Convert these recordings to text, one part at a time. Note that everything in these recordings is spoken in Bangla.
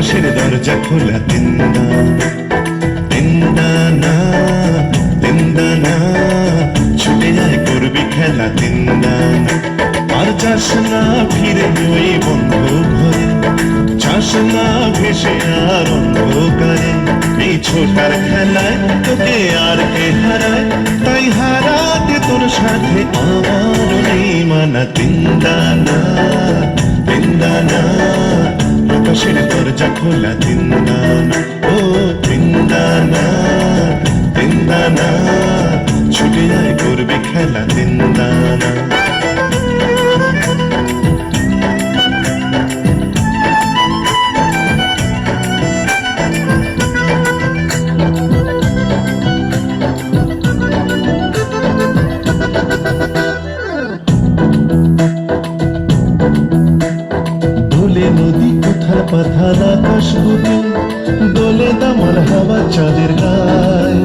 আকাশের দরজা খোলা তিনদানা তিনদানা তিনদানা ছুটে যায় করবি খেলা তিনদানা আর যাস না ফিরে ওই বন্ধ ঘরে যাস না ভেসে আর অন্ধকারে এই ছোটার খেলায় তোকে আর কে হারায় তাই হারাতে তোর সাথে আমার নেই মানা তিনদানা তিনদানা আকাশের দরজা খোলা তিনদানা ও তিনদানা তিনদানা ছুটে যায় করবে খেলা তিনদানা নদী কোথার পাথার আকাশ বুকে দোলে দামার হাওয়া চাঁদের গায়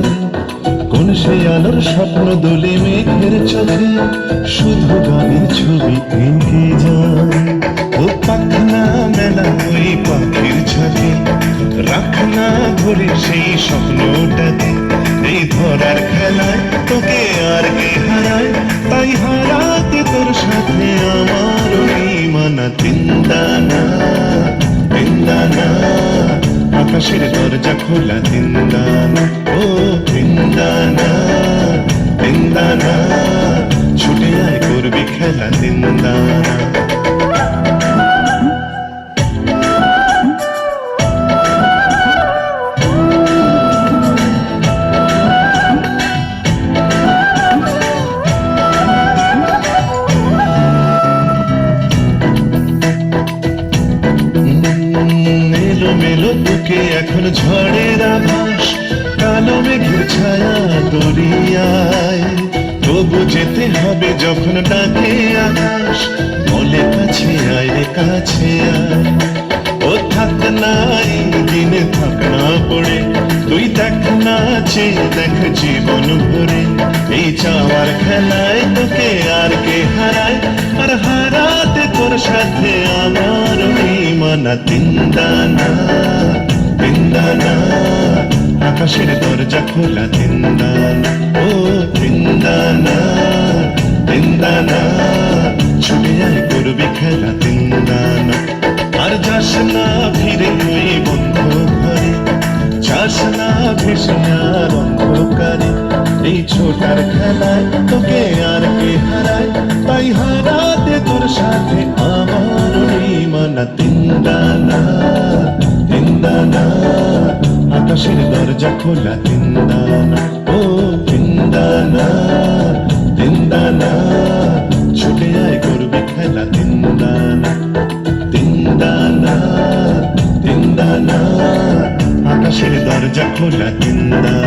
কোন সে আলোর স্বপ্ন দোলে মেঘের চোখে শুধু গানের ছবি এঁকে যায় ও পাখনা মেলা ওই পাখির ঝাঁকে রাখনা ধরে সেই স্বপ্নটাকে এই ধরার খেলায় তোকে আর কে হারায় তাই হারাতে তোর সাথে আমার ওই মানা তিনদানা তিনদানা আকাশের দরজা খোলা তিনদানা ও তিনদানা তিনদানা ছুটে আয় করবি খেলা তিনদানা মেলো বুকে এখন ঝড়ের আভাস কালো মেঘের ছায়া দরিয়ায় তবু যেতে হবে যখন ডাকে আকাশ বলে কাছে আয় রে কাছে আয় ও থাক নাই দিনে থাক না পড়ে তুই দেখ না চেয়ে দেখ জীবন ভরে এই চাওয়ার খেলায় তোকে আর কে হারায় আর হারাতে তোর সাথে আমার ওই মানা তিনদানা তিনদানা আকাশের দরজা খোলা তিনদানা ও তিনদানা তিনদানা ছুটে আয় করবি খেলা তিনদানা আর যাস না ফিরে ওই বন্ধ ঘরে যাস না ভেসে আর অন্ধকারে এই ছোটার খেলায় তোকে আর কে হারায় তাই হারাতে তোর সাথে আমার ওই মানা তিনদানা তিনদানা আকাশের দরজা খোলা তিনদানা ও তিনদানা তিনদানা ছুটে আয় করবি খেলা তিনদানা তিনদানা তিনদানা আকাশের দরজা খোলা তিনদানা